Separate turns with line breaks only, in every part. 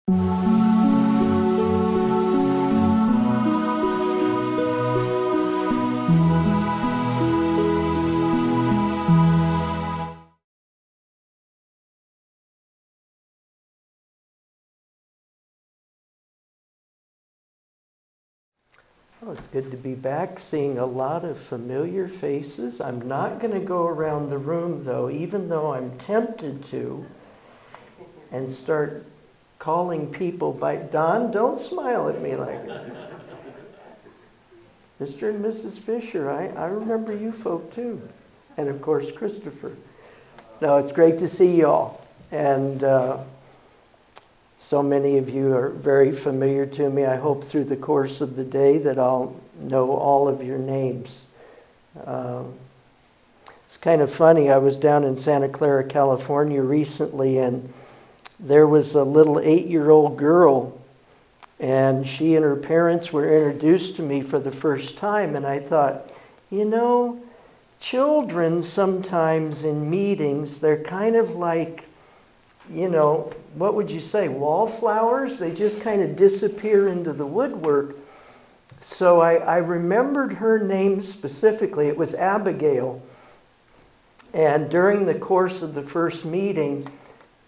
Well, it's good to be back, seeing a lot of familiar faces. I'm not going to go around the room, though, even though I'm tempted to, and start calling people by... Don, don't smile at me like that. Mr. and Mrs. Fisher, I remember you folk, too. And, of course, Christopher. No, it's great to see you all. And so many of you are very familiar to me. I hope through the course of the day that I'll know all of your names. It's kind of funny. I was down in Santa Clara, California recently, and there was a little 8-year-old girl, and she and her parents were introduced to me for the first time, and I thought, you know, children sometimes in meetings, they're kind of like, you know, what would you say, wallflowers? They just kind of disappear into the woodwork. So I remembered her name specifically. It was Abigail. And during the course of the first meeting,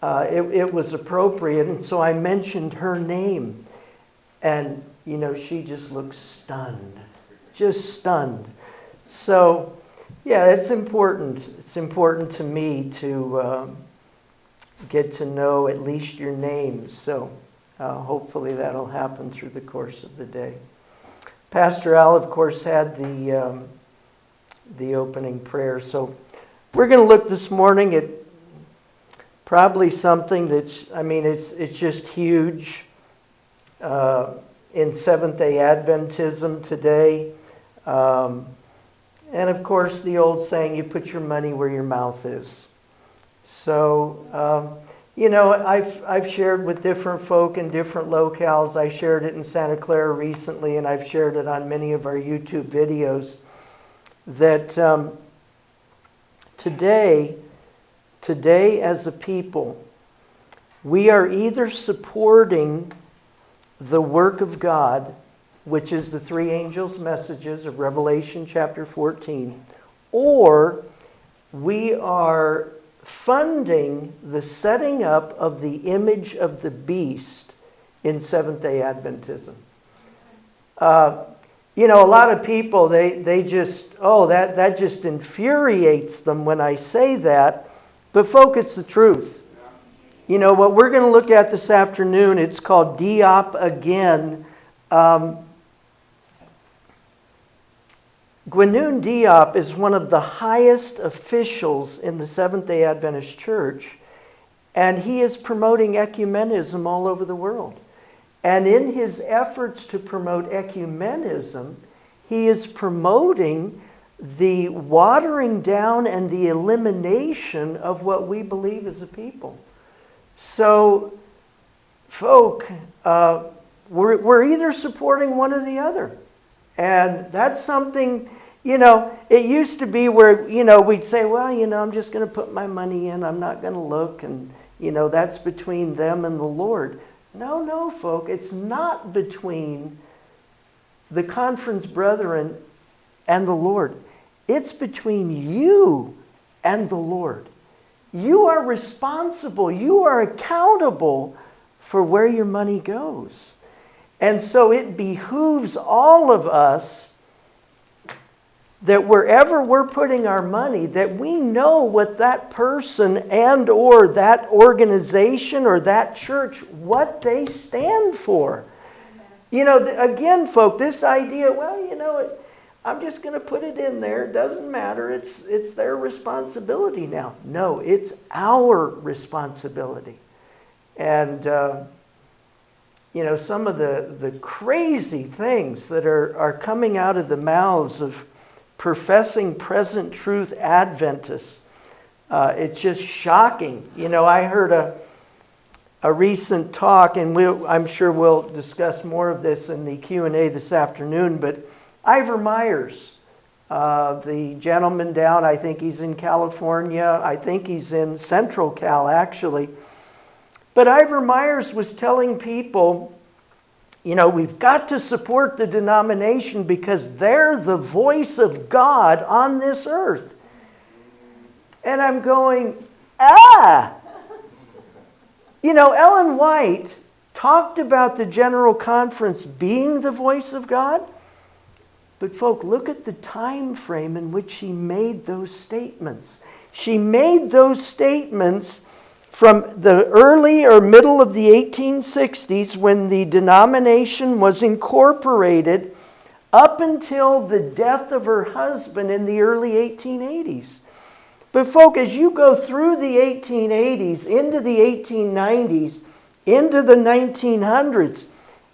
it was appropriate. And so I mentioned her name. And, you know, she just looked stunned. Just stunned. So, yeah, it's important. It's important to me to... get to know at least your names. So hopefully that'll happen through the course of the day. Pastor Al, of course, had the opening prayer. So we're going to look this morning at probably something that's, I mean, it's just huge in Seventh-day Adventism today. And of course, the old saying, you put your money where your mouth is. So, you know, I've shared with different folk in different locales. I shared it in Santa Clara recently, and I've shared it on many of our YouTube videos, that today as a people, we are either supporting the work of God, which is the three angels' messages of Revelation chapter 14, or we are funding the setting up of the image of the beast in Seventh-day Adventism. You know, a lot of people, they just, that just infuriates them when I say that. But folk, it's the truth. You know, what we're going to look at this afternoon, it's called Diop again. Gwynune Diop is one of the highest officials in the Seventh-day Adventist Church, and he is promoting ecumenism all over the world. And in his efforts to promote ecumenism, he is promoting the watering down and the elimination of what we believe as a people. So, folk, we're either supporting one or the other. And that's something, you know, it used to be where, you know, we'd say, well, you know, I'm just going to put my money in. I'm not going to look. And, you know, that's between them and the Lord. No, folk. It's not between the conference brethren and the Lord. It's between you and the Lord. You are responsible. You are accountable for where your money goes. And so it behooves all of us that wherever we're putting our money, that we know what that person and or that organization or that church, what they stand for. You know, again, folk, this idea, well, you know, I'm just going to put it in there. It doesn't matter. It's their responsibility now. No, it's our responsibility. And you know, some of the crazy things that are coming out of the mouths of professing present truth Adventists, it's just shocking. You know, I heard a recent talk, and I'm sure we'll discuss more of this in the Q&A this afternoon, but Ivor Myers, the gentleman down, I think he's in California, I think he's in Central Cal actually, But Ivor Myers was telling people, we've got to support the denomination because they're the voice of God on this earth. And I'm going, Ellen White talked about the General Conference being the voice of God. But folk, look at the time frame in which she made those statements. She made those statements from the early or middle of the 1860s when the denomination was incorporated up until the death of her husband in the early 1880s. But folk, as you go through the 1880s, into the 1890s, into the 1900s,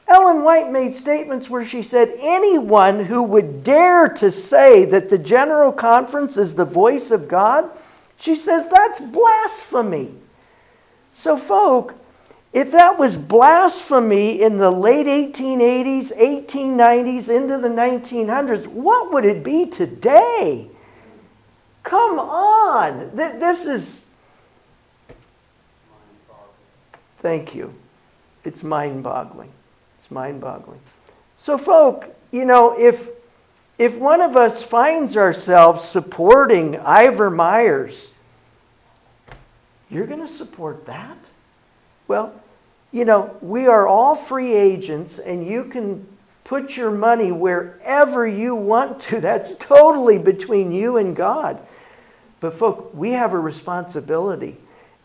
Ellen White made statements where she said anyone who would dare to say that the General Conference is the voice of God, she says that's blasphemy. So folk, if that was blasphemy in the late 1880s, 1890s, into the 1900s, what would it be today? Come on. This is... Thank you. It's mind-boggling. It's mind-boggling. So folk, if one of us finds ourselves supporting Ivor Myers, you're going to support that? Well, we are all free agents and you can put your money wherever you want to. That's totally between you and God. But folk, we have a responsibility.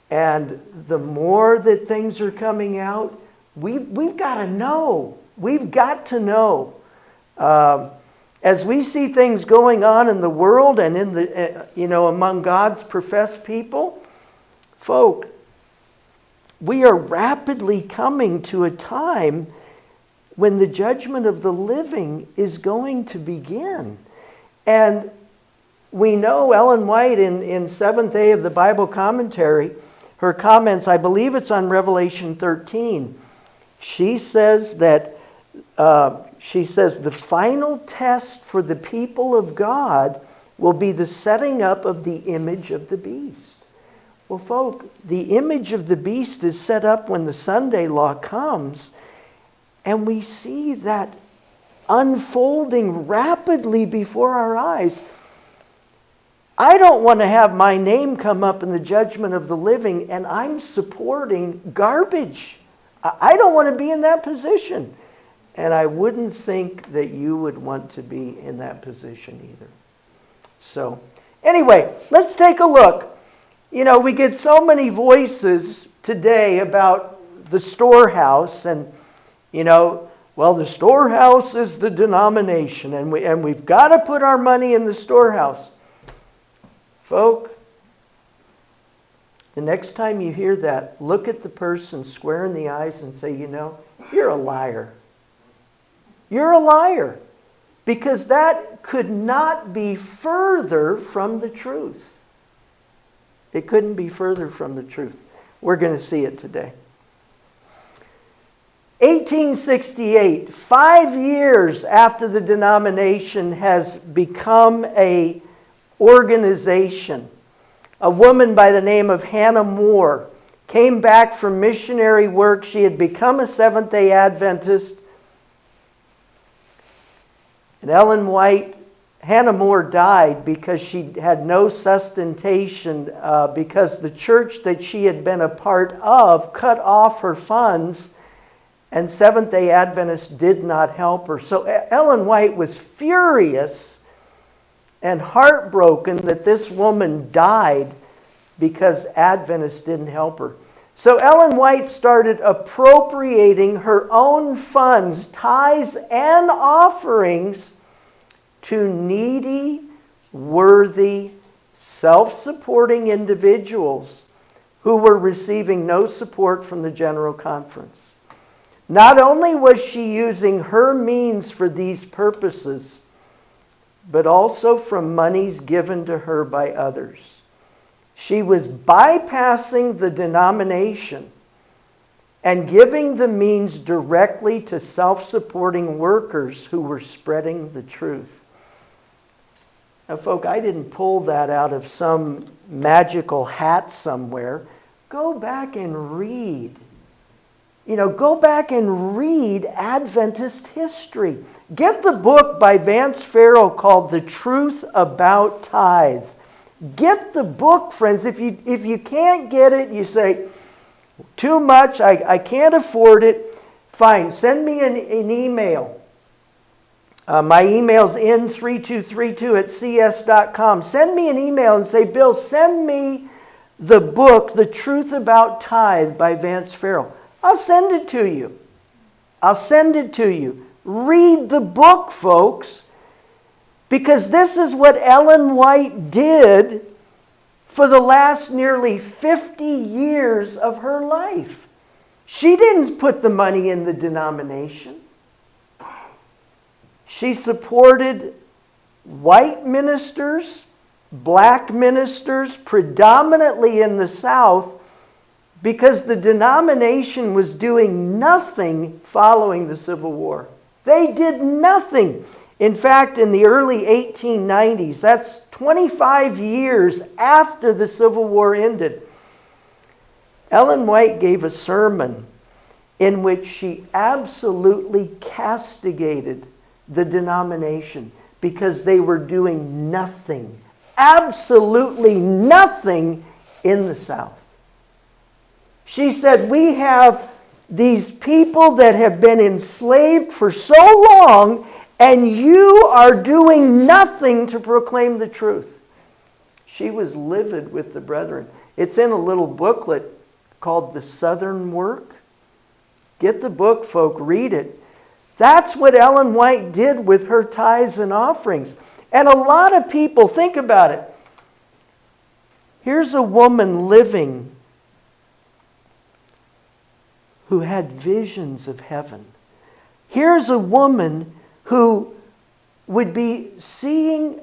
And the more that things are coming out, we've got to know. We've got to know. As we see things going on in the world and in the among God's professed people, folk, we are rapidly coming to a time when the judgment of the living is going to begin. And we know Ellen White in 7th A of the Bible Commentary, her comments, I believe it's on Revelation 13. She says that the final test for the people of God will be the setting up of the image of the beast. Well, folk, the image of the beast is set up when the Sunday law comes, and we see that unfolding rapidly before our eyes. I don't want to have my name come up in the judgment of the living and I'm supporting garbage. I don't want to be in that position. And I wouldn't think that you would want to be in that position either. So, anyway, let's take a look. We get so many voices today about the Storehouse and, the Storehouse is the denomination and we've got to put our money in the Storehouse. Folk, the next time you hear that, look at the person square in the eyes and say, you're a liar. You're a liar. Because that could not be further from the truth. It couldn't be further from the truth. We're going to see it today. 1868, 5 years after the denomination has become an organization, a woman by the name of Hannah More came back from missionary work. She had become a Seventh-day Adventist. And Hannah More died because she had no sustentation because the church that she had been a part of cut off her funds and Seventh-day Adventists did not help her. So Ellen White was furious and heartbroken that this woman died because Adventists didn't help her. So Ellen White started appropriating her own funds, tithes and offerings to needy, worthy, self-supporting individuals who were receiving no support from the General Conference. Not only was she using her means for these purposes, but also from monies given to her by others. She was bypassing the denomination and giving the means directly to self-supporting workers who were spreading the truth. Now, folk, I didn't pull that out of some magical hat somewhere. Go back and read go back and read Adventist history. Get the book by Vance Farrell called The Truth About Tithe. Get the book, friends. If you can't get it, you say, too much, I can't afford it. Fine, send me an email. My email's in3232@cs.com. Send me an email and say, Bill, send me the book, The Truth About Tithe by Vance Farrell. I'll send it to you. I'll send it to you. Read the book, folks. Because this is what Ellen White did for the last nearly 50 years of her life. She didn't put the money in the denomination. She supported white ministers, black ministers, predominantly in the South, because the denomination was doing nothing following the Civil War. They did nothing. In fact, in the early 1890s, that's 25 years after the Civil War ended, Ellen White gave a sermon in which she absolutely castigated the denomination because they were doing nothing, absolutely nothing in the South. She said, we have these people that have been enslaved for so long, and you are doing nothing to proclaim the truth. She was livid with the brethren. It's in a little booklet called The Southern Work. Get the book, folk, read it. That's what Ellen White did with her tithes and offerings. And a lot of people, think about it. Here's a woman living who had visions of heaven. Here's a woman who would be seeing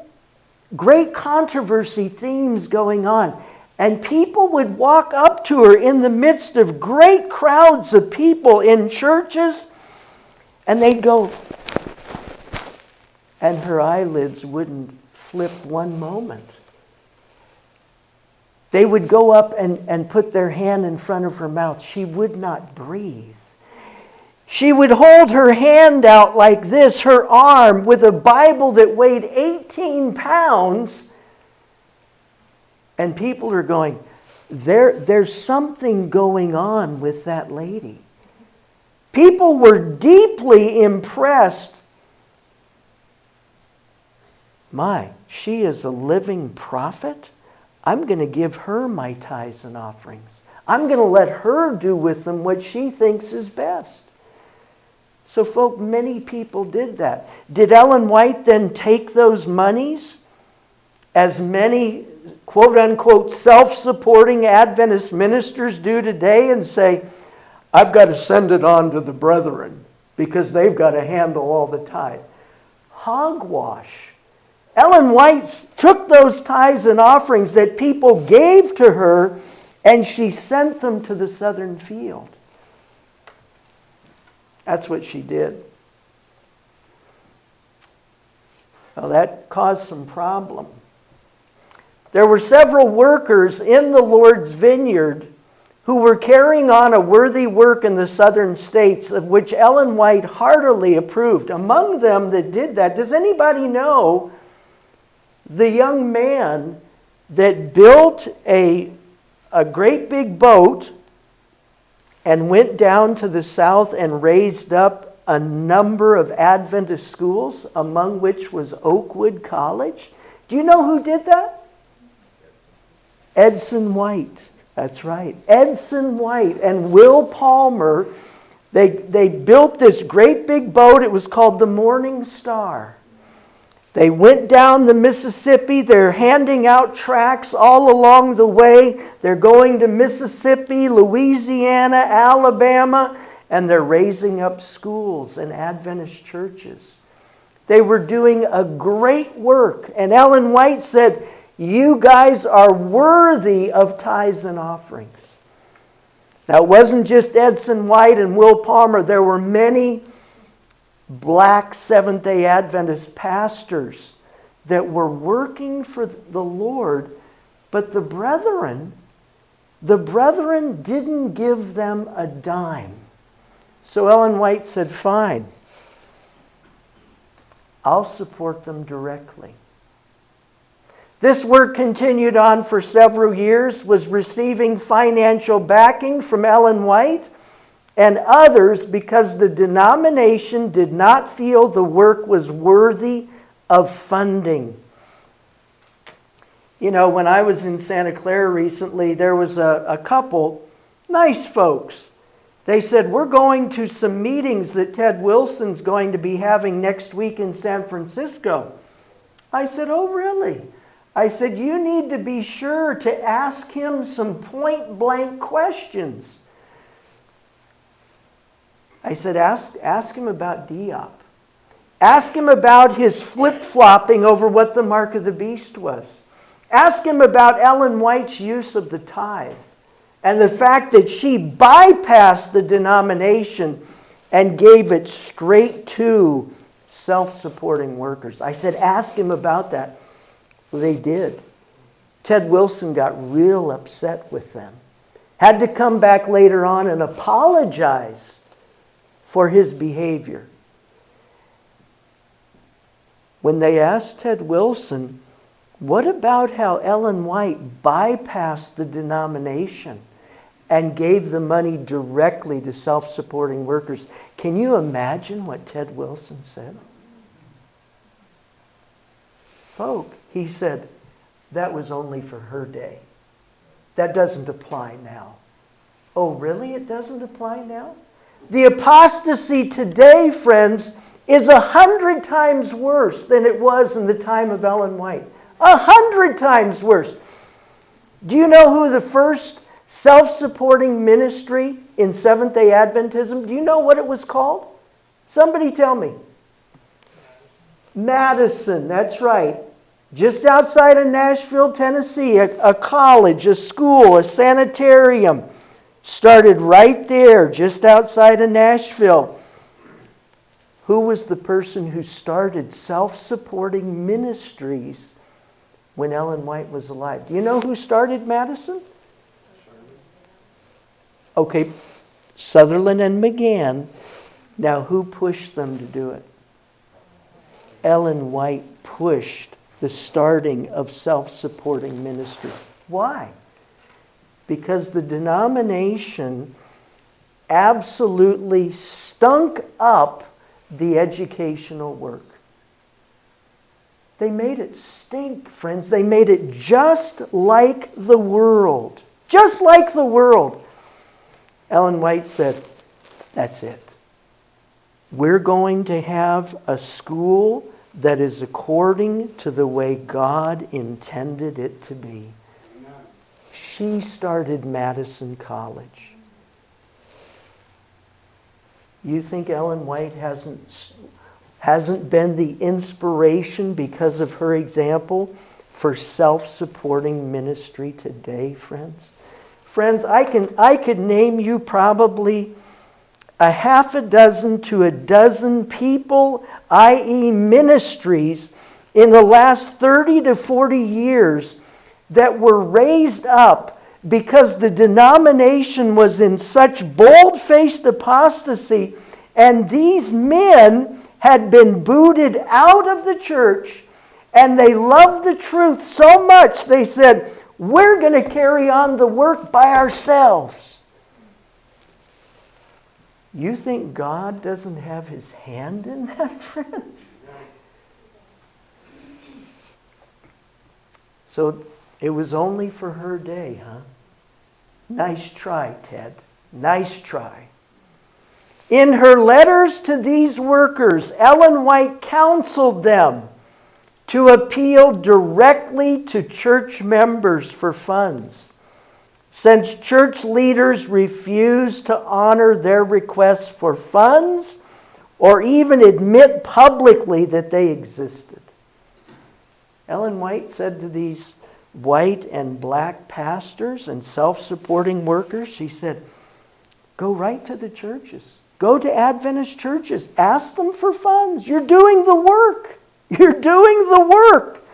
great controversy themes going on. And people would walk up to her in the midst of great crowds of people in churches, and they'd go, and her eyelids wouldn't flip one moment. They would go up and put their hand in front of her mouth. She would not breathe. She would hold her hand out like this, her arm, with a Bible that weighed 18 pounds. And people are going, there's something going on with that lady. People were deeply impressed. My, she is a living prophet. I'm going to give her my tithes and offerings. I'm going to let her do with them what she thinks is best. So, folk, many people did that. Did Ellen White then take those monies, as many quote-unquote self-supporting Adventist ministers do today, and say, I've got to send it on to the brethren because they've got to handle all the tithe? Hogwash. Ellen White took those tithes and offerings that people gave to her, and she sent them to the southern field. That's what she did. Well, that caused some problem. There were several workers in the Lord's vineyard who were carrying on a worthy work in the southern states, of which Ellen White heartily approved. Among them that did that, does anybody know the young man that built a great big boat and went down to the south and raised up a number of Adventist schools, among which was Oakwood College? Do you know who did that? Edson White. That's right. Edson White and Will Palmer, they built this great big boat. It was called the Morning Star. They went down the Mississippi. They're handing out tracts all along the way. They're going to Mississippi, Louisiana, Alabama, and they're raising up schools and Adventist churches. They were doing a great work. And Ellen White said, you guys are worthy of tithes and offerings. Now, it wasn't just Edson White and Will Palmer. There were many black Seventh-day Adventist pastors that were working for the Lord, but the brethren didn't give them a dime. So Ellen White said, fine, I'll support them directly. This work continued on for several years, was receiving financial backing from Ellen White and others because the denomination did not feel the work was worthy of funding. You know, when I was in Santa Clara recently, there was a couple, nice folks. They said, we're going to some meetings that Ted Wilson's going to be having next week in San Francisco. I said, oh, really? I said, you need to be sure to ask him some point-blank questions. I said, ask him about Diop. Ask him about his flip-flopping over what the mark of the beast was. Ask him about Ellen White's use of the tithe and the fact that she bypassed the denomination and gave it straight to self-supporting workers. I said, ask him about that. Well, they did. Ted Wilson got real upset with them. Had to come back later on and apologize for his behavior. When they asked Ted Wilson, what about how Ellen White bypassed the denomination and gave the money directly to self-supporting workers? Can you imagine what Ted Wilson said? Folk, he said, that was only for her day. That doesn't apply now. Oh, really? It doesn't apply now? The apostasy today, friends, is 100 times worse than it was in the time of Ellen White. 100 times worse. Do you know who the first self-supporting ministry in Seventh-day Adventism, do you know what it was called? Somebody tell me. Madison, that's right. Just outside of Nashville, Tennessee, a college, a school, a sanitarium started right there, just outside of Nashville. Who was the person who started self-supporting ministries when Ellen White was alive? Do you know who started Madison? Okay, Sutherland and McGann. Now, who pushed them to do it? Ellen White pushed the starting of self-supporting ministry. Why? Because the denomination absolutely stunk up the educational work. They made it stink, friends. They made it just like the world. Just like the world. Ellen White said, that's it. We're going to have a school that is according to the way God intended it to be. She started Madison College. You think Ellen White hasn't been the inspiration because of her example for self-supporting ministry today, friends? Friends, I could name you probably a half a dozen to a dozen people, i.e. ministries, in the last 30 to 40 years that were raised up because the denomination was in such bold-faced apostasy, and these men had been booted out of the church, and they loved the truth so much they said, we're going to carry on the work by ourselves. You think God doesn't have his hand in that, friends? So it was only for her day, huh? Nice try, Ted. Nice try. In her letters to these workers, Ellen White counseled them to appeal directly to church members for funds, since church leaders refused to honor their requests for funds or even admit publicly that they existed. Ellen White said to these white and black pastors and self-supporting workers, she said, go right to the churches. Go to Adventist churches. Ask them for funds. You're doing the work. You're doing the work.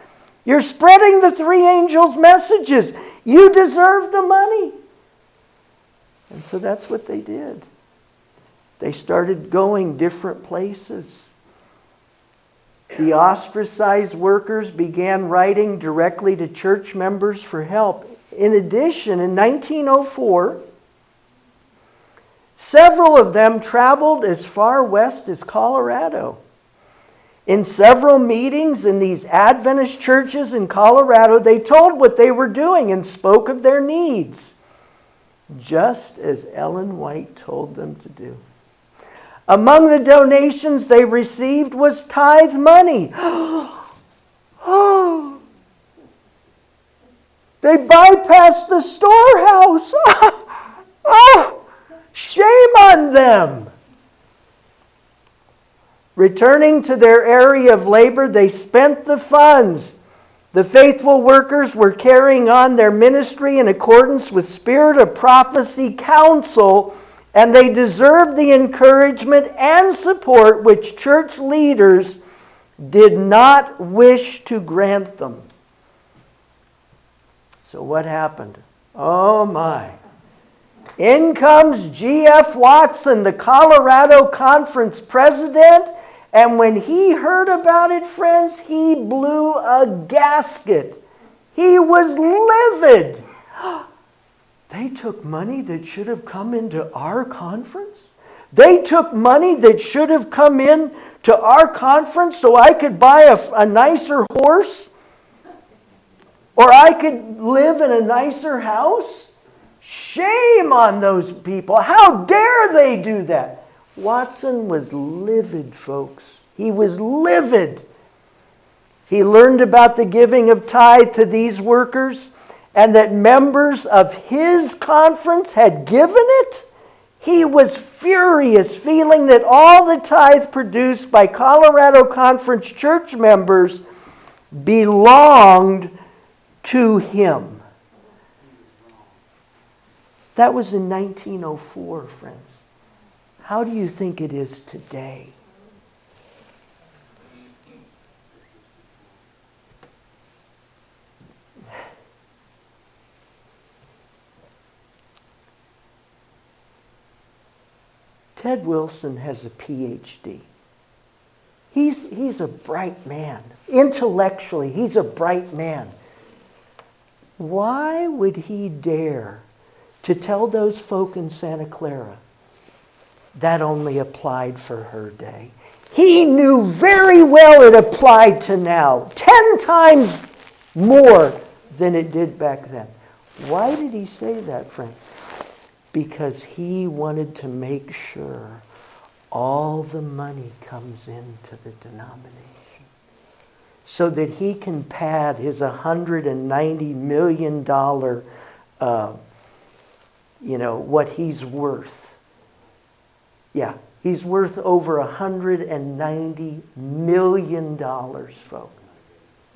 You're spreading the three angels' messages. You deserve the money. And so that's what they did. They started going different places. The ostracized workers began writing directly to church members for help. In addition, in 1904, several of them traveled as far west as Colorado. In several meetings in these Adventist churches in Colorado, they told what they were doing and spoke of their needs, just as Ellen White told them to do. Among the donations they received was tithe money. Oh, they bypassed the storehouse. Oh, shame on them. Returning to their area of labor, they spent the funds. The faithful workers were carrying on their ministry in accordance with Spirit of Prophecy counsel, and they deserved the encouragement and support which church leaders did not wish to grant them. So what happened? Oh my. In comes G.F. Watson, the Colorado Conference president, and when he heard about it, friends, he blew a gasket. He was livid. They took money that should have come into our conference? They took money that should have come in to our conference so I could buy a nicer horse? Or I could live in a nicer house? Shame on those people. How dare they do that? Watson was livid, folks. He was livid. He learned about the giving of tithe to these workers and that members of his conference had given it. He was furious, feeling that all the tithe produced by Colorado Conference church members belonged to him. That was in 1904, friends. How do you think it is today? Ted Wilson has a PhD. He's a bright man. Intellectually, he's a bright man. Why would he dare to tell those folk in Santa Clara that only applied for her day? He knew very well it applied to now, 10 times more than it did back then. Why did he say that, friend? Because he wanted to make sure all the money comes into the denomination so that he can pad his $190 million, what he's worth. Yeah, he's worth over $190 million, folks.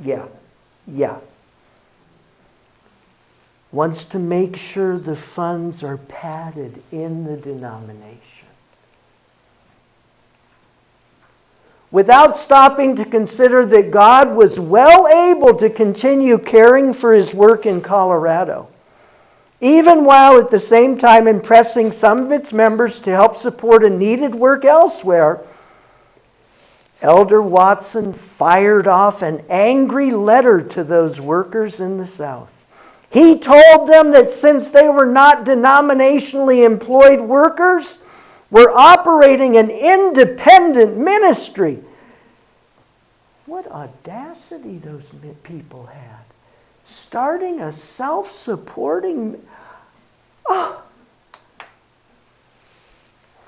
Yeah. Wants to make sure the funds are padded in the denomination. Without stopping to consider that God was well able to continue caring for his work in Colorado, even while at the same time impressing some of its members to help support a needed work elsewhere, Elder Watson fired off an angry letter to those workers in the South. He told them that since they were not denominationally employed workers, were operating an independent ministry. What audacity those people had. Starting a self-supporting...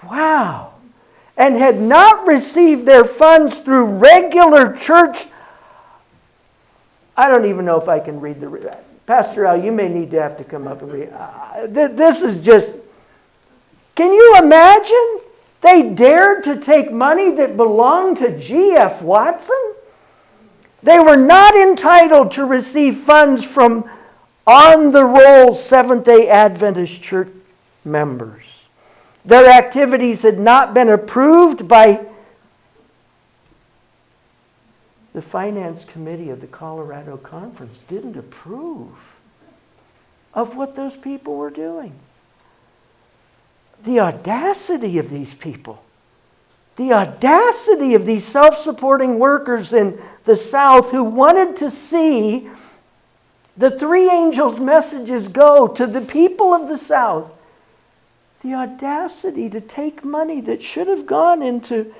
Wow. And had not received their funds through regular church... I don't even know if I can read the... Pastor Al, you may need to have to come up and read. This is just... Can you imagine? They dared to take money that belonged to G.F. Watson? They were not entitled to receive funds from on-the-roll Seventh-day Adventist church members. Their activities had not been approved by the finance committee of the Colorado Conference. Didn't approve of what those people were doing. The audacity of these people. The audacity of these self-supporting workers in the South who wanted to see the three angels' messages go to the people of the South. The audacity to take money that should have gone into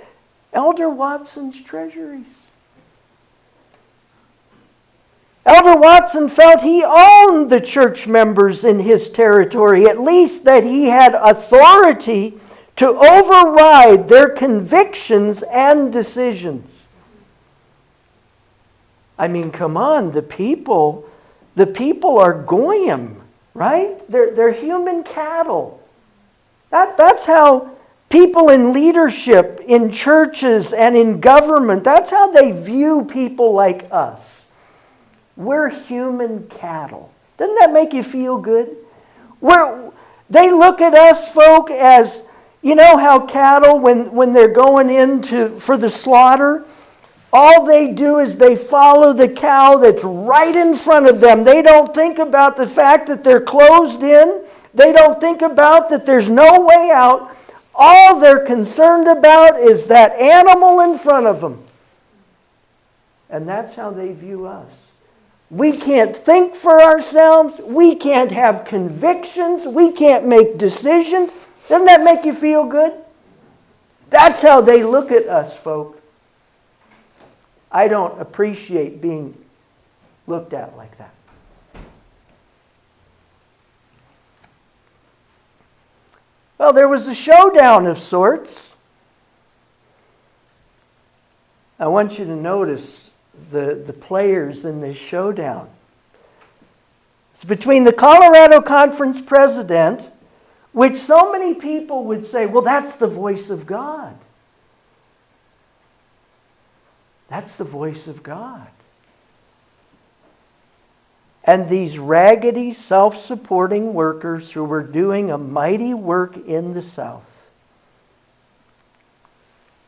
Elder Watson's treasuries. Elder Watson felt he owned the church members in his territory, at least that he had authority to override their convictions and decisions. I mean, come on, the people are goyim, right? They're human cattle. That's how people in leadership, in churches and in government, that's how they view people like us. We're human cattle. Doesn't that make you feel good? They look at us folk as, you know how cattle, when they're going for the slaughter, all they do is they follow the cow that's right in front of them. They don't think about the fact that they're closed in. They don't think about that there's no way out. All they're concerned about is that animal in front of them. And that's how they view us. We can't think for ourselves. We can't have convictions. We can't make decisions. Doesn't that make you feel good? That's how they look at us, folk. I don't appreciate being looked at like that. Well, there was a showdown of sorts. I want you to notice the players in this showdown. It's between the Colorado Conference president, which so many people would say, well, that's the voice of God. That's the voice of God. And these raggedy, self-supporting workers who were doing a mighty work in the South.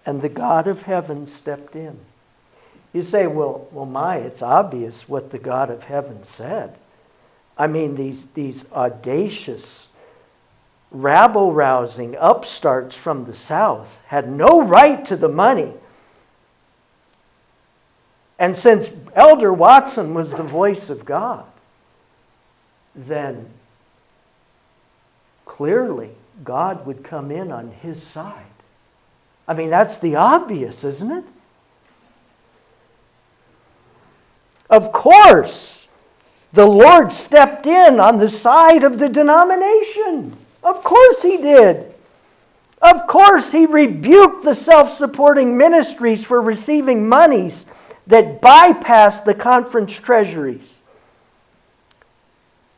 And the God of heaven stepped in. You say, well, it's obvious what the God of heaven said. I mean, these audacious, rabble-rousing upstarts from the South had no right to the money. And since Elder Watson was the voice of God, then clearly God would come in on his side. I mean, that's the obvious, isn't it? Of course, the Lord stepped in on the side of the denomination. Of course he did. Of course he rebuked the self-supporting ministries for receiving monies that bypassed the conference treasuries.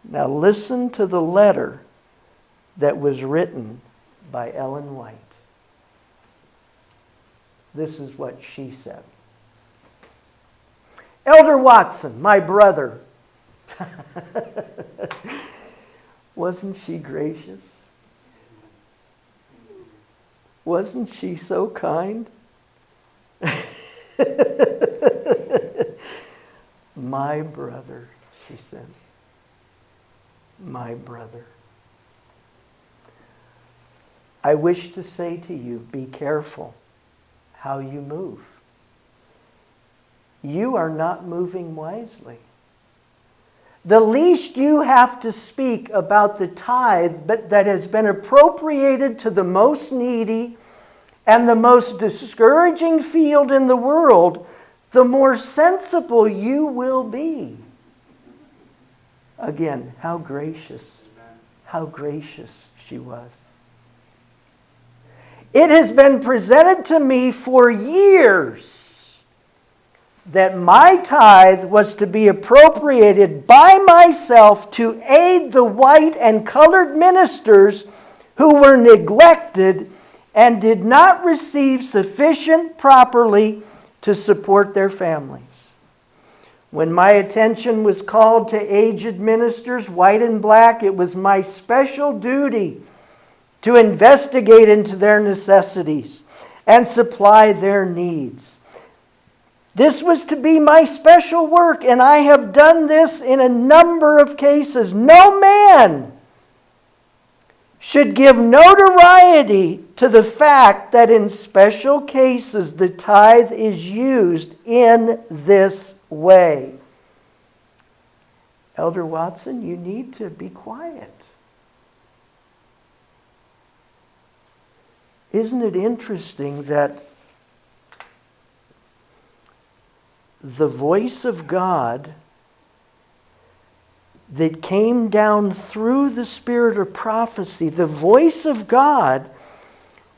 Now listen to the letter that was written by Ellen White. This is what she said. Elder Watson, my brother. Wasn't she gracious? Wasn't she so kind? My brother, she said. My brother. I wish to say to you, be careful how you move. You are not moving wisely. The least you have to speak about the tithe that has been appropriated to the most needy and the most discouraging field in the world, the more sensible you will be. Again, how gracious she was. It has been presented to me for years that my tithe was to be appropriated by myself to aid the white and colored ministers who were neglected and did not receive sufficient properly to support their families. When my attention was called to aged ministers, white and black, it was my special duty to investigate into their necessities and supply their needs. This was to be my special work, and I have done this in a number of cases. No man should give notoriety to the fact that in special cases the tithe is used in this way. Elder Watson, you need to be quiet. Isn't it interesting that the voice of God that came down through the spirit of prophecy, the voice of God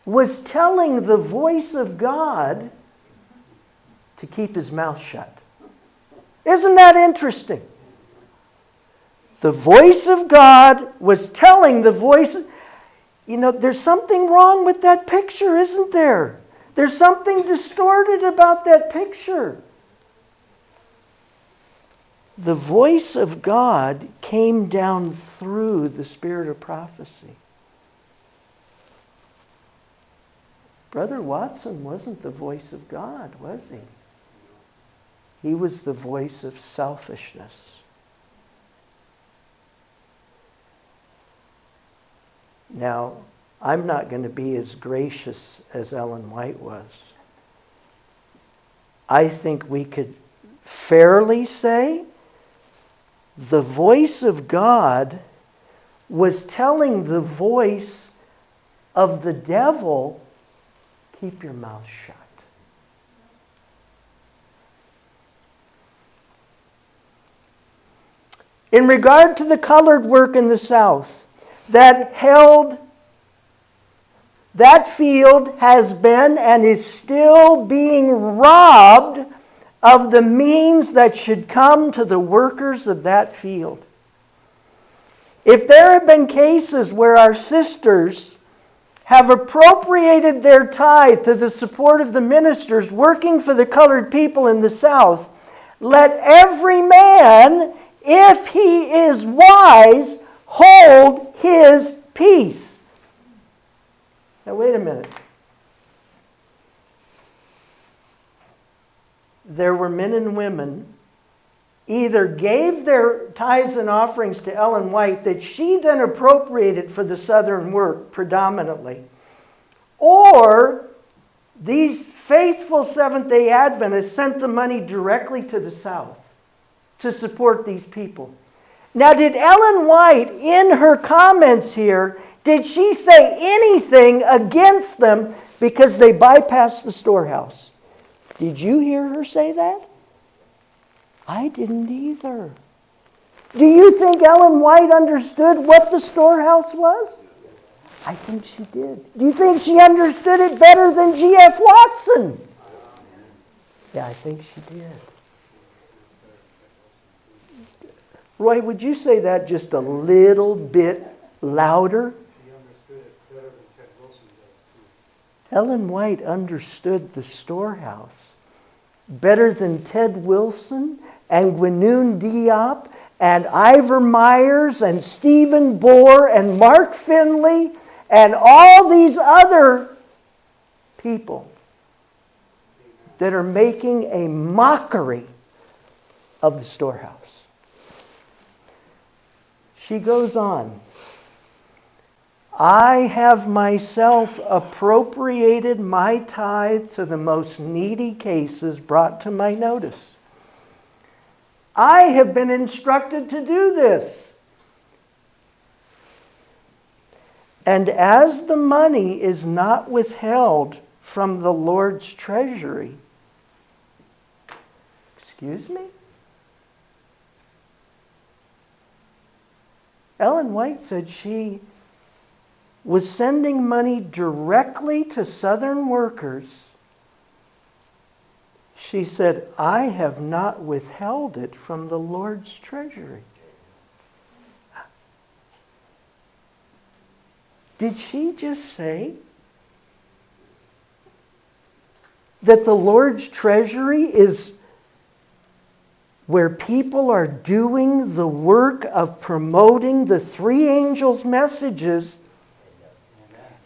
was telling the voice of God to keep his mouth shut. Isn't that interesting? The voice of God was telling the voice. You know, there's something wrong with that picture, isn't there? There's something distorted about that picture. The voice of God came down through the spirit of prophecy. Brother Watson wasn't the voice of God, was he? He was the voice of selfishness. Now, I'm not going to be as gracious as Ellen White was. I think we could fairly say the voice of God was telling the voice of the devil, keep your mouth shut. In regard to the colored work in the South, that field has been and is still being robbed of the means that should come to the workers of that field. If there have been cases where our sisters have appropriated their tithe to the support of the ministers working for the colored people in the South, let every man, if he is wise, hold his peace. Now wait a minute. There were men and women either gave their tithes and offerings to Ellen White that she then appropriated for the Southern work predominantly, or these faithful Seventh-day Adventists sent the money directly to the South to support these people. Now, did Ellen White, in her comments here, did she say anything against them because they bypassed the storehouse? Did you hear her say that? I didn't either. Do you think Ellen White understood what the storehouse was? I think she did. Do you think she understood it better than G.F. Watson? Yeah, I think she did. Roy, would you say that just a little bit louder?
She understood it better than Ted Wilson does, too.
Ellen White understood the storehouse better than Ted Wilson and Gwynune Diop and Ivor Myers and Stephen Bohr and Mark Finley and all these other people that are making a mockery of the storehouse. She goes on. I have myself appropriated my tithe to the most needy cases brought to my notice. I have been instructed to do this. And as the money is not withheld from the Lord's treasury, excuse me? Ellen White said she was sending money directly to Southern workers. She said, I have not withheld it from the Lord's treasury. Did she just say that the Lord's treasury is where people are doing the work of promoting the three angels' messages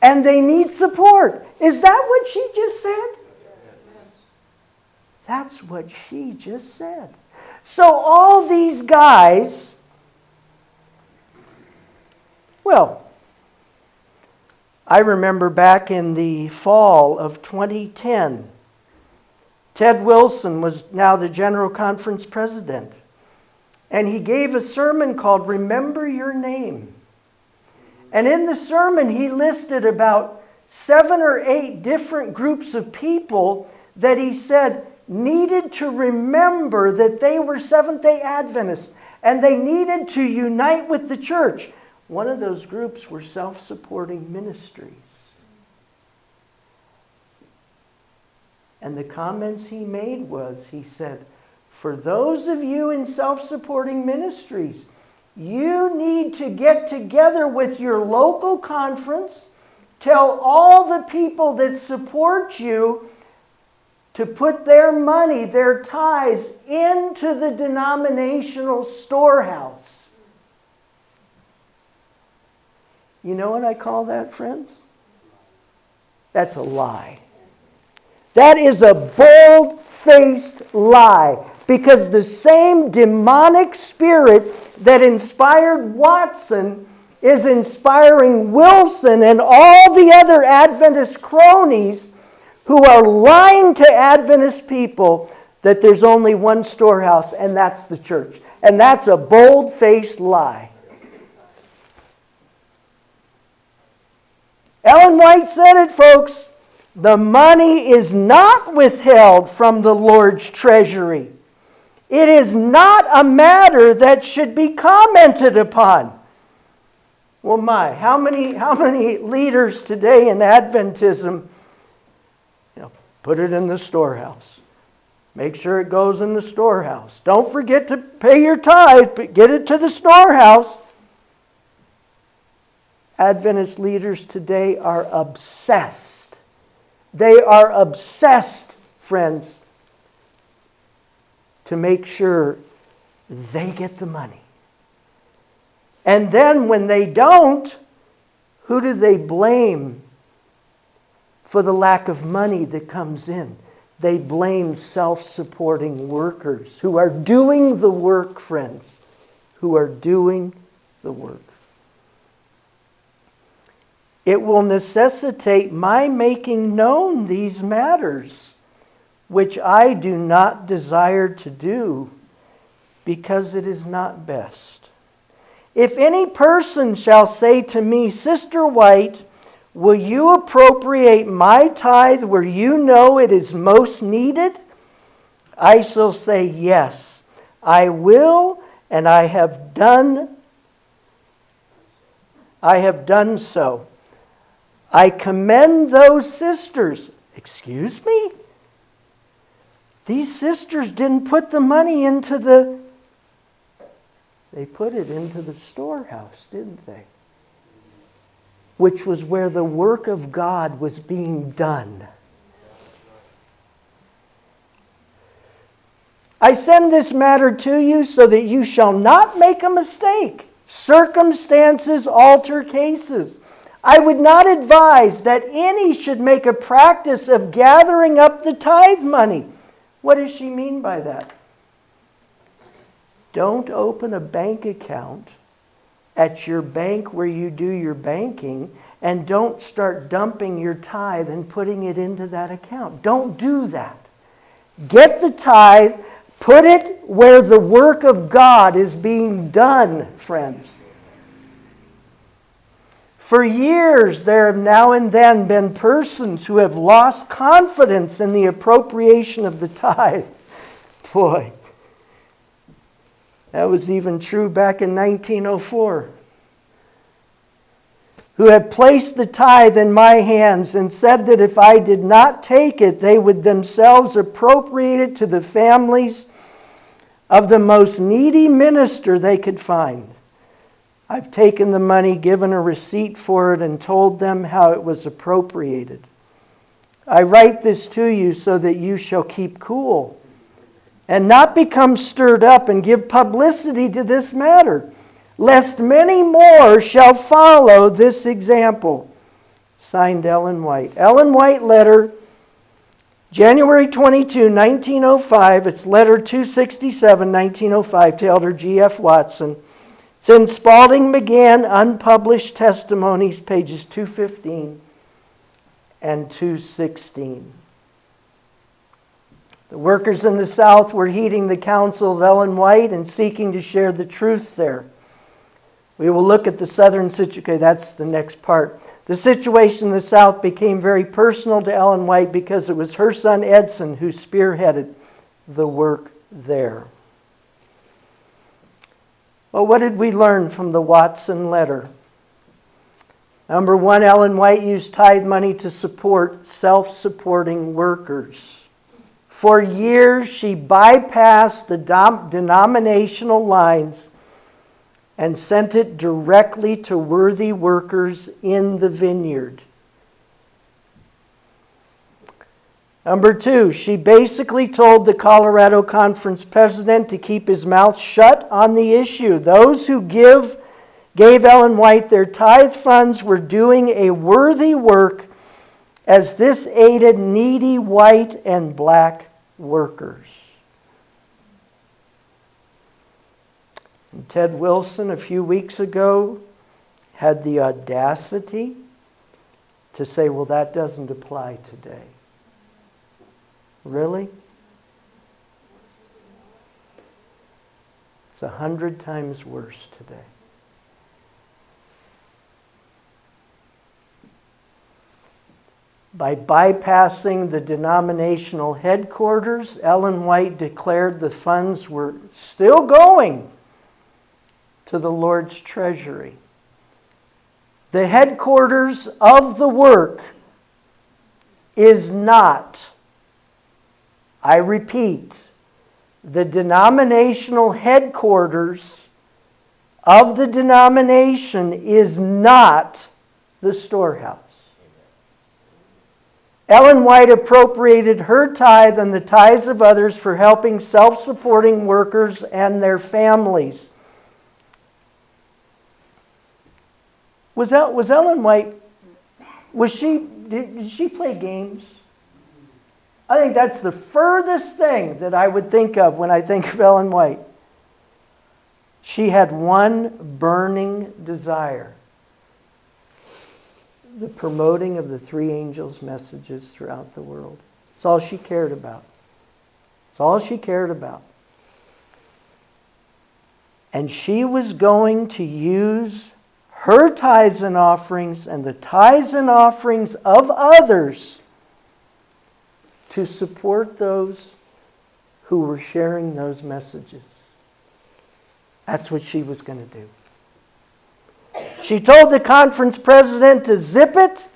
and they need support? Is that what she just said? That's what she just said. So all these guys, well, I remember back in the fall of 2010, Ted Wilson was now the General Conference president. And he gave a sermon called Remember Your Name. And in the sermon, he listed about 7 or 8 different groups of people that he said needed to remember that they were Seventh-day Adventists and they needed to unite with the church. One of those groups were self-supporting ministries. And the comments he made was, he said, for those of you in self-supporting ministries, you need to get together with your local conference, tell all the people that support you to put their money, their tithes, into the denominational storehouse. You know what I call that, friends? That's a lie. That is a bold-faced lie. Because the same demonic spirit that inspired Watson is inspiring Wilson and all the other Adventist cronies who are lying to Adventist people that there's only one storehouse, and that's the church. And that's a bold-faced lie. Ellen White said it, folks. The money is not withheld from the Lord's treasury. It is not a matter that should be commented upon. Well, how many leaders today in Adventism, put it in the storehouse. Make sure it goes in the storehouse. Don't forget to pay your tithe, but get it to the storehouse. Adventist leaders today are obsessed. They are obsessed, friends, to make sure they get the money. And then when they don't, who do they blame for the lack of money that comes in? They blame self-supporting workers who are doing the work, friends, who are doing the work. It will necessitate my making known these matters, which I do not desire to do, because it is not best. If any person shall say to me, Sister White, will you appropriate my tithe where you know it is most needed? I shall say, yes, I will, and I have done so. I commend those sisters. Excuse me? These sisters didn't put the money they put it into the storehouse, didn't they? Which was where the work of God was being done. I send this matter to you so that you shall not make a mistake. Circumstances alter cases. I would not advise that any should make a practice of gathering up the tithe money. What does she mean by that? Don't open a bank account at your bank where you do your banking, and don't start dumping your tithe and putting it into that account. Don't do that. Get the tithe, put it where the work of God is being done, friends. For years, there have now and then been persons who have lost confidence in the appropriation of the tithe. Boy, that was even true back in 1904. Who had placed the tithe in my hands and said that if I did not take it, they would themselves appropriate it to the families of the most needy minister they could find. I've taken the money, given a receipt for it, and told them how it was appropriated. I write this to you so that you shall keep cool and not become stirred up and give publicity to this matter, lest many more shall follow this example. Signed, Ellen White. Ellen White letter, January 22, 1905. It's letter 267, 1905, to Elder G.F. Watson. Since Spalding began, unpublished testimonies, pages 215 and 216. The workers in the South were heeding the counsel of Ellen White and seeking to share the truth there. We will look at the Southern situation. Okay, that's the next part. The situation in the South became very personal to Ellen White because it was her son Edson who spearheaded the work there. Well, what did we learn from the Watson letter? Number one, Ellen White used tithe money to support self-supporting workers. For years, she bypassed the denominational lines and sent it directly to worthy workers in the vineyard. Number two, she basically told the Colorado Conference president to keep his mouth shut on the issue. Those who gave Ellen White their tithe funds were doing a worthy work, as this aided needy white and black workers. And Ted Wilson a few weeks ago had the audacity to say, well, that doesn't apply today. Really? It's 100 times worse today. By bypassing the denominational headquarters, Ellen White declared the funds were still going to the Lord's treasury. The headquarters of the work is not, I repeat, the denominational headquarters of the denomination is not the storehouse. Ellen White appropriated her tithe and the tithes of others for helping self-supporting workers and their families. Was Ellen White, did she play games? I think that's the furthest thing that I would think of when I think of Ellen White. She had one burning desire: the promoting of the three angels' messages throughout the world. That's all she cared about. That's all she cared about. And she was going to use her tithes and offerings and the tithes and offerings of others to support those who were sharing those messages. That's what she was going to do. She told the conference president to zip it,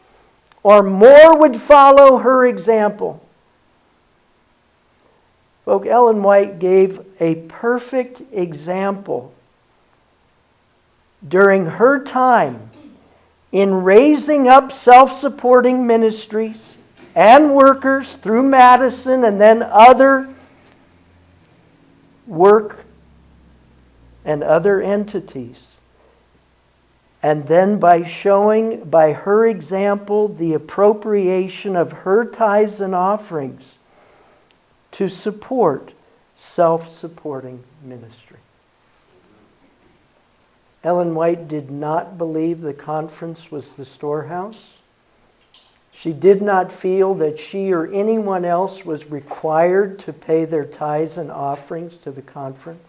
or more would follow her example. Folks, Ellen White gave a perfect example during her time in raising up self-supporting ministries and workers through Madison and then other work and other entities. And then by showing, by her example, the appropriation of her tithes and offerings to support self-supporting ministry. Ellen White did not believe the conference was the storehouse. She did not feel that she or anyone else was required to pay their tithes and offerings to the conference.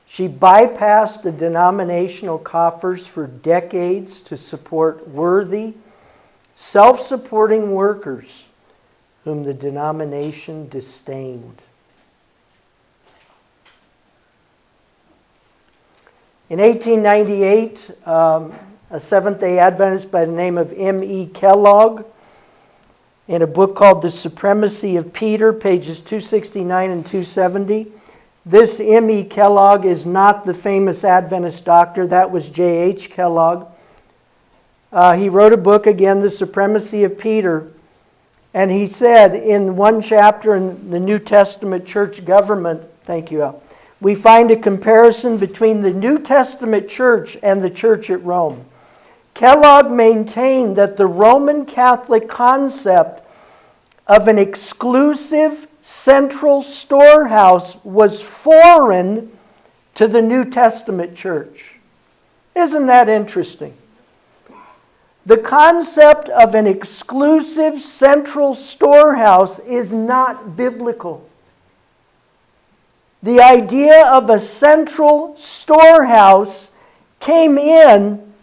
She bypassed the denominational coffers for decades to support worthy, self-supporting workers whom the denomination disdained. In 1898, a Seventh-day Adventist by the name of M.E. Kellogg, in a book called The Supremacy of Peter, pages 269 and 270. This M.E. Kellogg is not the famous Adventist doctor. That was J.H. Kellogg. He wrote a book, again, The Supremacy of Peter. And he said in one chapter in the New Testament church government, thank you, Al, we find a comparison between the New Testament church and the church at Rome. Kellogg maintained that the Roman Catholic concept of an exclusive central storehouse was foreign to the New Testament church. Isn't that interesting? The concept of an exclusive central storehouse is not biblical. The idea of a central storehouse came in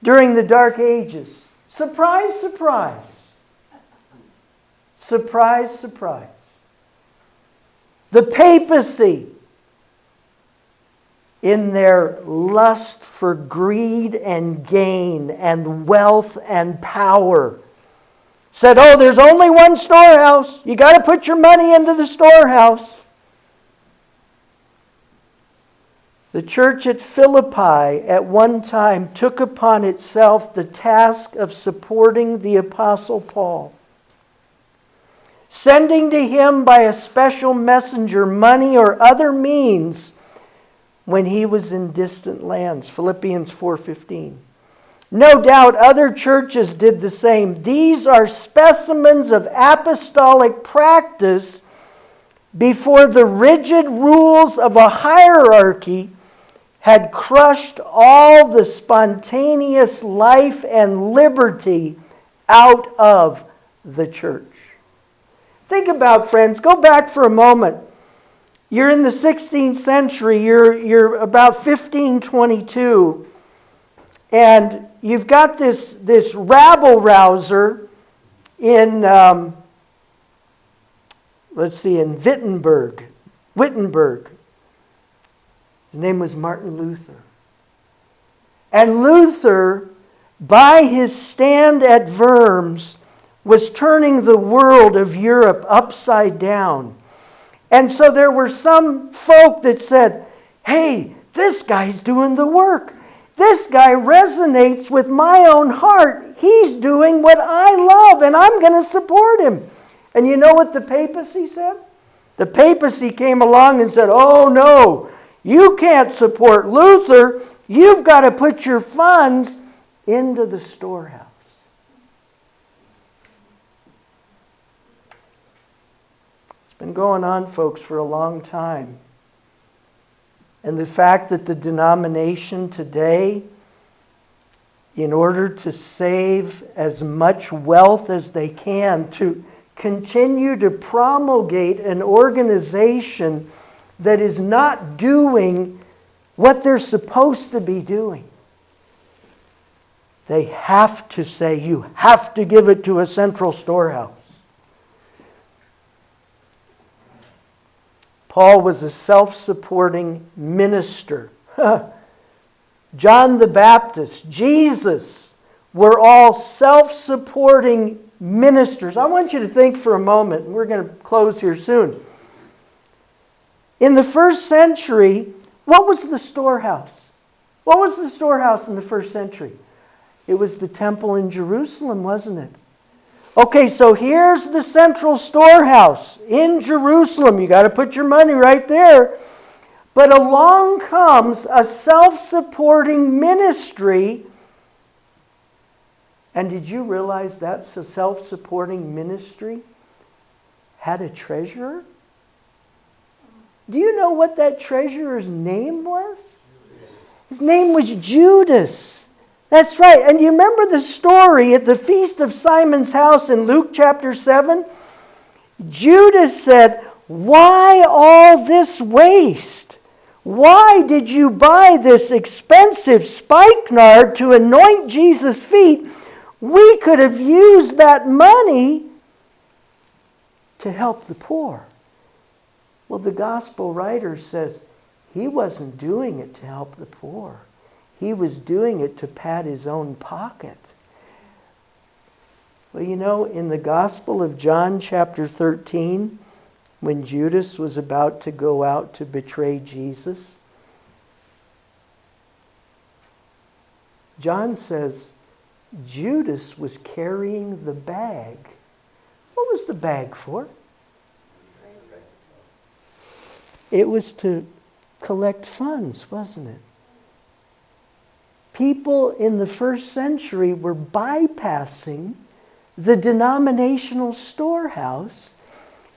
during the Dark Ages. Surprise, surprise. Surprise, surprise. The papacy, in their lust for greed and gain and wealth and power, said, oh, there's only one storehouse. You got to put your money into the storehouse. The church at Philippi at one time took upon itself the task of supporting the Apostle Paul, sending to him by a special messenger money or other means when he was in distant lands. Philippians 4:15. No doubt other churches did the same. These are specimens of apostolic practice before the rigid rules of a hierarchy had crushed all the spontaneous life and liberty out of the church. Think about, friends, go back for a moment. You're in the 16th century, you're about 1522, and you've got this rabble-rouser in, in Wittenberg. His name was Martin Luther. And Luther, by his stand at Worms, was turning the world of Europe upside down. And so there were some folk that said, hey, this guy's doing the work. This guy resonates with my own heart. He's doing what I love, and I'm going to support him. And you know what the papacy said? The papacy came along and said, oh no, you can't support Luther. You've got to put your funds into the storehouse. It's been going on, folks, for a long time. And the fact that the denomination today, in order to save as much wealth as they can, to continue to promulgate an organization that is not doing what they're supposed to be doing. They have to say, you have to give it to a central storehouse. Paul was a self-supporting minister. John the Baptist, Jesus, were all self-supporting ministers. I want you to think for a moment, and we're going to close here soon. In the first century, what was the storehouse? What was the storehouse in the first century? It was the temple in Jerusalem, wasn't it? Okay, so here's the central storehouse in Jerusalem. You got to put your money right there. But along comes a self-supporting ministry. And did you realize that a self-supporting ministry had a treasurer? Do you know what that treasurer's name was? His name was Judas. That's right. And you remember the story at the Feast of Simon's house in Luke chapter 7? Judas said, why all this waste? Why did you buy this expensive spikenard to anoint Jesus' feet? We could have used that money to help the poor. Well, the gospel writer says he wasn't doing it to help the poor. He was doing it to pad his own pocket. Well, you know, in the Gospel of John chapter 13, when Judas was about to go out to betray Jesus, John says Judas was carrying the bag. What was the bag for? It was to collect funds, wasn't it? People in the first century were bypassing the denominational storehouse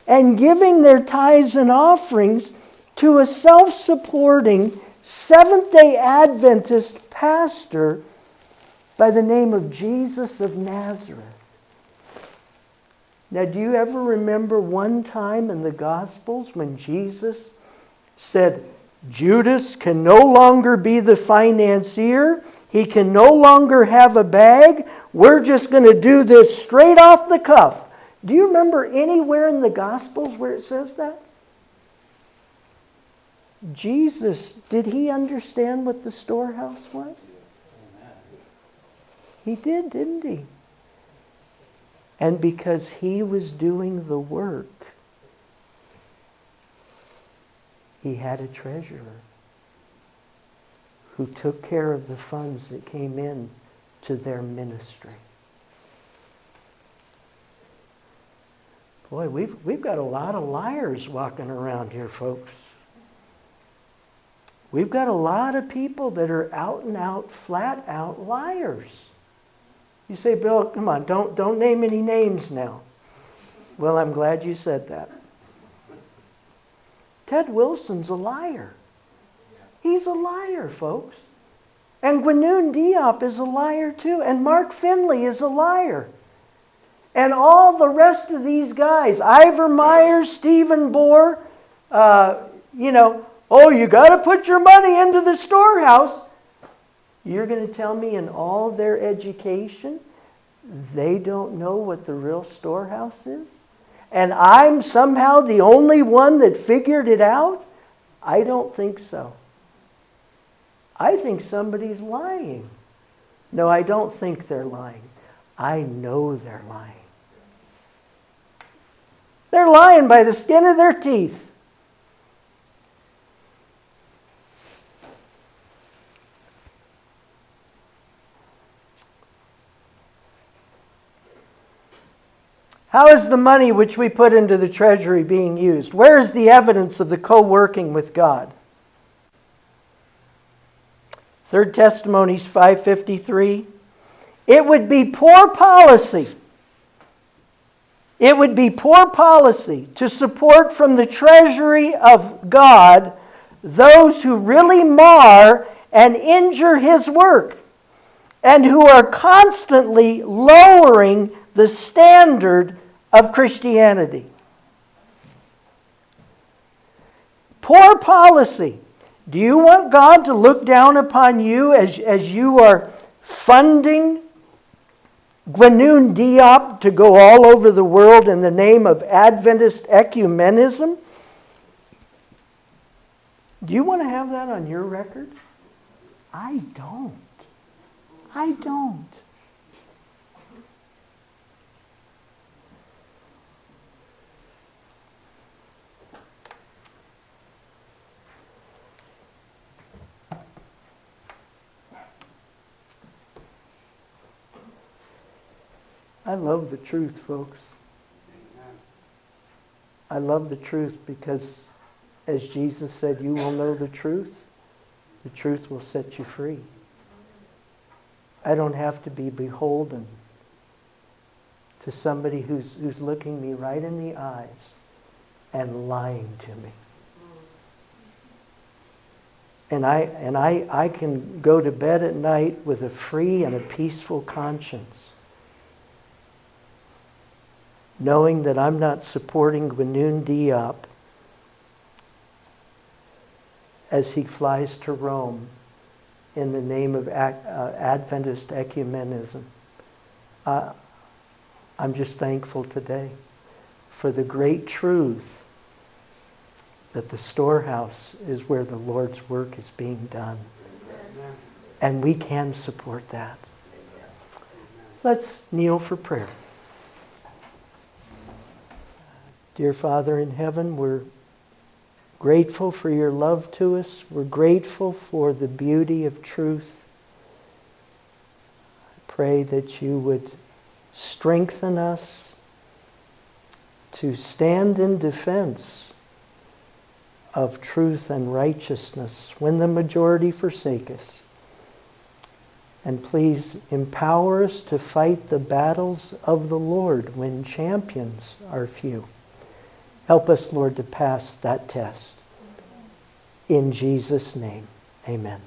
and giving their tithes and offerings to a self-supporting Seventh-day Adventist pastor by the name of Jesus of Nazareth. Now, do you ever remember one time in the Gospels when Jesus said, Judas can no longer be the financier. He can no longer have a bag. We're just going to do this straight off the cuff. Do you remember anywhere in the Gospels where it says that? Jesus, did he understand what the storehouse was? He did, didn't he? And because he was doing the work, he had a treasurer who took care of the funds that came in to their ministry. Boy, we've got a lot of liars walking around here, folks. We've got a lot of people that are out and out, flat out liars. You say, Bill, come on, don't name any names now. Well, I'm glad you said that. Ted Wilson's a liar. He's a liar, folks. And Gwenoon Diop is a liar too. And Mark Finley is a liar. And all the rest of these guys, Ivor Myers, Stephen Bohr, oh, you got to put your money into the storehouse. You're going to tell me in all their education, they don't know what the real storehouse is? And I'm somehow the only one that figured it out? I don't think so. I think somebody's lying. No, I don't think they're lying. I know they're lying. They're lying by the skin of their teeth. How is the money which we put into the treasury being used? Where is the evidence of the co-working with God? 3 Testimonies 5:53. It would be poor policy. It would be poor policy to support from the treasury of God those who really mar and injure His work and who are constantly lowering the standard of Christianity. Poor policy. Do you want God to look down upon you as you are funding Gwenoon Diop to go all over the world in the name of Adventist ecumenism? Do you want to have that on your record? I don't. I don't. I love the truth, folks. I love the truth because, as Jesus said, you will know the truth will set you free. I don't have to be beholden to somebody who's looking me right in the eyes and lying to me. And I can go to bed at night with a free and a peaceful conscience, knowing that I'm not supporting Gwenoon Diop as he flies to Rome in the name of Adventist ecumenism. I'm just thankful today for the great truth that the storehouse is where the Lord's work is being done. And we can support that. Let's kneel for prayer. Dear Father in heaven, we're grateful for your love to us. We're grateful for the beauty of truth. I pray that you would strengthen us to stand in defense of truth and righteousness when the majority forsake us. And please empower us to fight the battles of the Lord when champions are few. Help us, Lord, to pass that test. In Jesus' name, amen.